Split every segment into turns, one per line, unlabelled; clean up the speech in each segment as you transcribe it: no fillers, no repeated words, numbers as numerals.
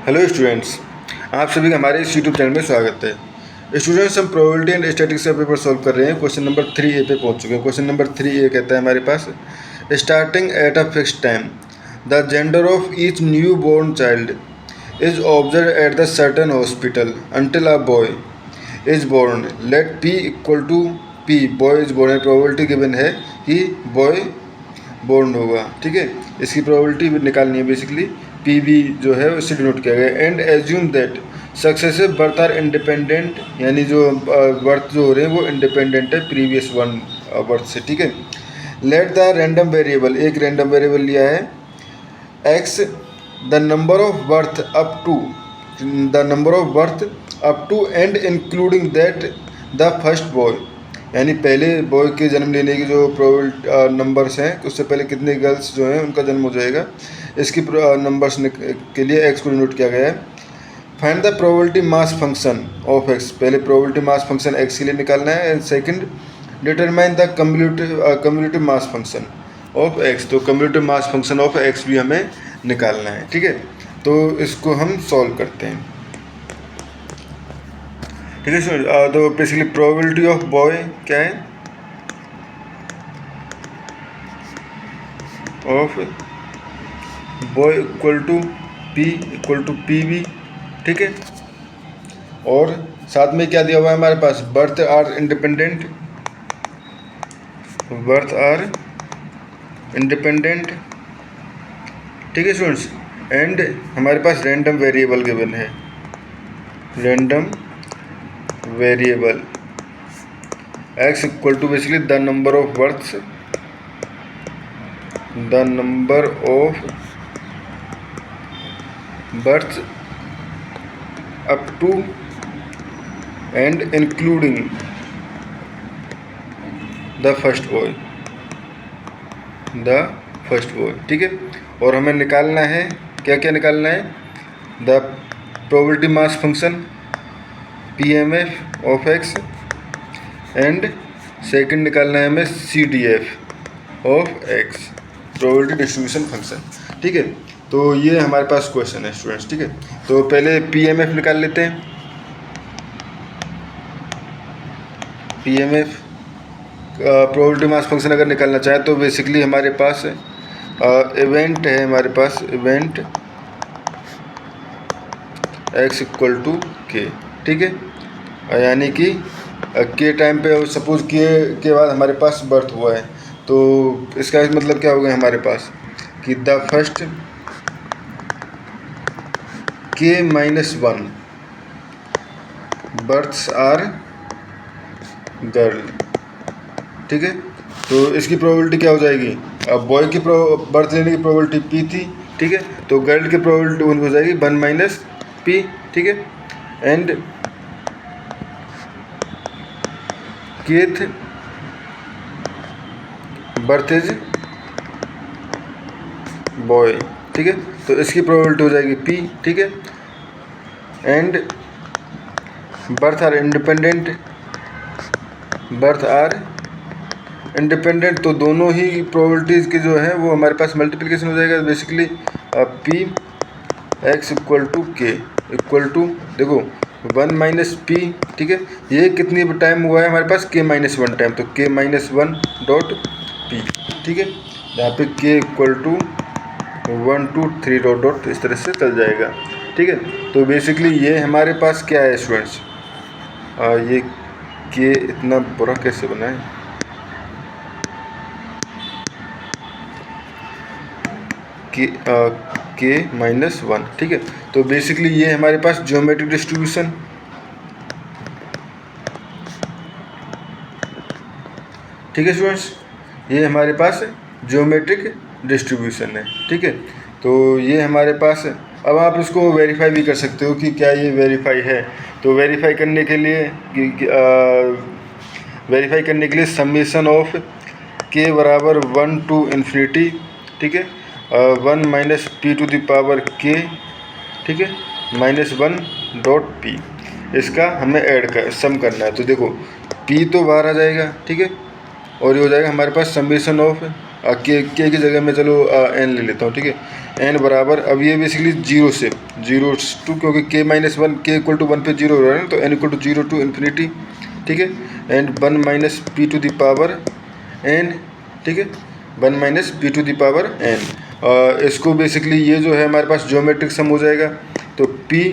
Hello students, आप सभी का हमारे इस यूट्यूब चैनल में स्वागत है। स्टूडेंट्स, हम प्रोबेबिलिटी एंड स्टैटिस्टिक्स का पेपर सॉल्व कर रहे हैं। क्वेश्चन नंबर 3A पे पहुंच चुके हैं। क्वेश्चन नंबर 3A कहता है हमारे पास, starting at a fixed time the gender of each new born child is observe at the certain hospital until a boy is born. Let P equal to P, boy is born. Probability given है कि boy born होगा। ठीक है, इसकी probability निकालनी है। Basically PB जो है उससे डिनोट किया गया। And assume that successive birth are independent, यानी जो बर्थ जो हो रहे हैं वो इंडिपेंडेंट है प्रीवियस वन बर्थ से। ठीक है, लेट द रैंडम वेरिएबल, एक रैंडम वेरिएबल लिया है x, the number of birth up to and including that the first boy, यानी पहले बॉय के जन्म लेने की जो प्रोबेबल नंबर्स हैं, उससे पहले कितने गर्ल्स जो हैं उनका जन्म हो जाएगा। इसकी नंबर्स के लिए x को डिनोट किया गया है। Find the probability mass function of x, पहले प्रोबेबिलिटी मास फंक्शन x के लिए निकालना है। And second, determine the cumulative mass function of x, तो cumulative mass function of x भी हमें निकालना है। ठीक है, तो इसको हम सॉल्व करते हैं। ठीक है, तो बेसिकली प्रोबेबिलिटी ऑफ बॉय क्या है, of boy equal to P equal to PB। ठीक है, और साथ में क्या दिया हुआ है हमारे पास, बर्थ आर इंडिपेंडेंट, ठीक है स्टूडेंट्स। एंड हमारे पास रैंडम वेरिएबल गिवन है, random variable x equal to basically the number of births, up to and including the first boy. ठीक है, और हमें निकालना है क्या क्या निकालना है, the probability mass function PMF of x, and second निकालना है हमें CDF of x, probability distribution function. ठीक है, तो ये हमारे पास क्वेश्चन है स्टूडेंट्स। ठीक है, तो पहले PMF निकाल लेते हैं। PMF प्रोबेबिलिटी मास फंक्शन अगर निकालना चाहे तो बेसिकली हमारे पास इवेंट है, हमारे पास event x equal to K। ठीक है, यानी कि K टाइम पे सपोज के बाद हमारे पास बर्थ हुआ है, तो इसका मतलब क्या होगा हमारे पास कि the first K-1 births are girl. ठीक है, तो इसकी प्रोबेबिलिटी क्या हो जाएगी, अब बॉय की बर्थ लेने की प्रोबेबिलिटी P थी। ठीक है, तो गर्ल की प्रोबेबिलिटी हो जाएगी 1 - P। ठीक है, and kth birth is boy. ठीक है, तो इसकी प्रोबेबिलिटी हो जाएगी P। ठीक है, एंड बर्थ आर इंडिपेंडेंट, तो दोनों ही प्रोबेबिलिटीज़ की जो है वो हमारे पास मल्टीप्लिकेशन हो जाएगा। Basically P x equal to K equal to, देखो 1 - P। ठीक है, ये कितनी टाइम हुआ है हमारे पास, K-1 टाइम, तो K-1 डॉट P। ठीक है, यहाँ पे K इक्वल टू 1 2 3 डॉट इस तरह से चल जाएगा। ठीक है, तो बेसिकली ये हमारे पास क्या है स्टूडेंट्स, ये K इतना बुरा कैसे बना है, K-1। ठीक है, तो बेसिकली ये हमारे पास ज्योमेट्रिक डिस्ट्रीब्यूशन। ठीक है स्टूडेंट्स, ये हमारे पास ज्योमेट्रिक डिस्ट्रीब्यूशन है। ठीक है, तो ये हमारे पास, अब आप इसको वेरीफाई भी कर सकते हो कि क्या ये वेरीफाई है। तो वेरीफाई करने के लिए समीशन ऑफ K बराबर 1 to इन्फिनिटी। ठीक है, 1 - P to the power K। ठीक है, -1 डॉट P, इसका हमें सम करना है। तो देखो P तो बाहर आ जाएगा। ठीक है, और ये हो जाएगा हमारे पास समीशन ऑफ के की जगह में चलो एन ले लेता हूँ, ठीक है। एन बराबर, अब ये बेसिकली 0 से 0 टू, क्योंकि के माइनस 1, के इक्वल टू 1 पे 0 हो रहा है ना, तो n equal to 0 to infinity, ठीक है। And 1 minus p to the power n, ठीक है, 1 minus p to the power n. इसको बेसिकली ये जो है हमारे पास ज्योमेट्रिक सम हो जाएगा, तो p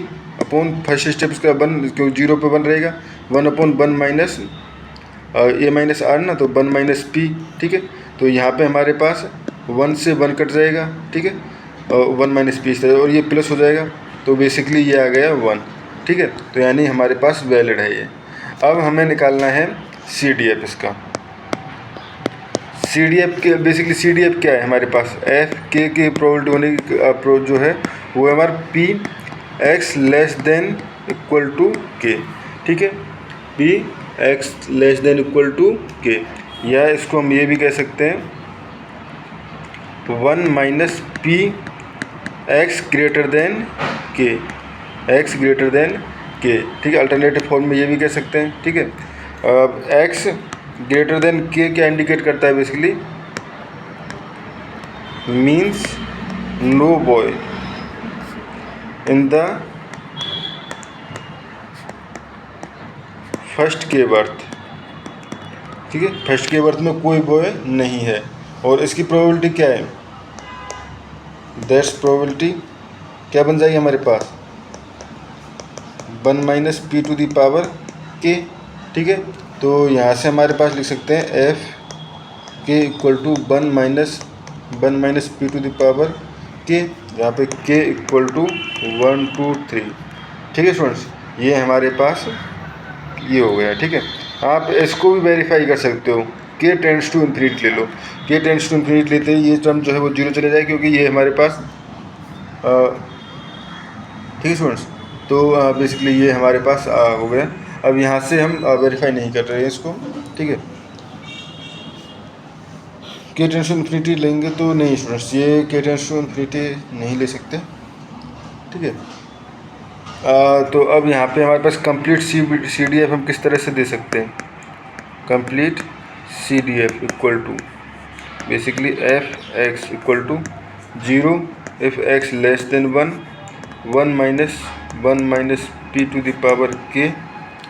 अपॉन फर्स्ट स्टेप इसका 1, क्योंकि 0 पे 1 रहेगा, 1 upon 1 minus a minus r ना, तो 1 माइनस पी, ठीक है। तो यहाँ पे हमारे पास 1 से 1 कट जाएगा, ठीक है, और 1 माइनस पी इस तरह, और ये प्लस हो जाएगा, तो बेसिकली ये आ गया 1, ठीक है। तो यानी हमारे पास वैलिड है ये। अब हमें निकालना है सी डी एफ इसका। सी डी एफ के बेसिकली सी डी एफ क्या है हमारे पास, एफ के प्रोबेबिलिटी होने की जो है वो है हमारा p x less than equal to k, ठीक है, p x less than equal to k, या इसको हम ये भी कह सकते हैं 1 minus P x greater then के, एक्स ग्रेटर देन के, ठीक है। अल्टरनेटिव फॉर्म में ये भी कह सकते हैं, ठीक है। एक्स ग्रेटर देन के क्या इंडिकेट करता है, basically means no boy in the first k birth, ठीक है, फर्स्ट के बर्थ में कोई बॉय नहीं है। और इसकी प्रोबेबिलिटी क्या है, दैट्स प्रोबेबिलिटी क्या बन जाएगी हमारे पास, 1 minus p to the power k, ठीक है। तो यहाँ से हमारे पास लिख सकते हैं F k equal to 1 minus p to the power k, यहाँ पे के इक्वल टू 1 2 3, ठीक है स्टूडेंट्स। ये हमारे पास ये हो गया, ठीक है। आप इसको भी वेरीफाई कर सकते हो, के टेंड्स टू इन्फिनिटी ले लो, के टेंड्स टू इन्फिनिटी लेते ही ये टर्म जो है वो 0 चले जाए, क्योंकि ये हमारे पास ठीक है स्टूडेंट्स। तो बेसिकली ये हमारे पास हो गया। अब यहाँ से हम वेरीफाई नहीं कर रहे हैं इसको, ठीक है। के टेंड्स टू इन्फिनिटी लेंगे तो नहीं स्टूडेंट्स, ये के टेंड्स टू इन्फिनिटी नहीं ले सकते, ठीक है। तो अब यहाँ पे हमारे पास कंप्लीट सी डी एफ हम किस तरह से दे सकते हैं, complete C D F equal to basically F x equal to 0 if x less than 1 minus p to the power k,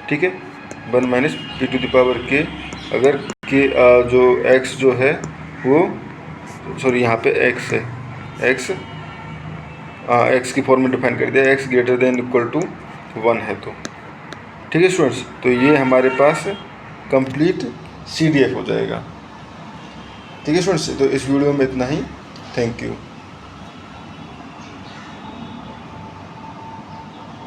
ठीक है, 1 minus p to the power k, अगर के जो एक्स जो है वो, सॉरी यहाँ पे एक्स है, एक्स की फॉर्म में डिफाइन कर दिया, x greater than equal to 1 है, तो ठीक है स्टूडेंट्स। तो ये हमारे पास कंप्लीट सी डी एफ हो जाएगा, ठीक है स्टूडेंट्स। तो इस वीडियो में इतना ही, थैंक यू।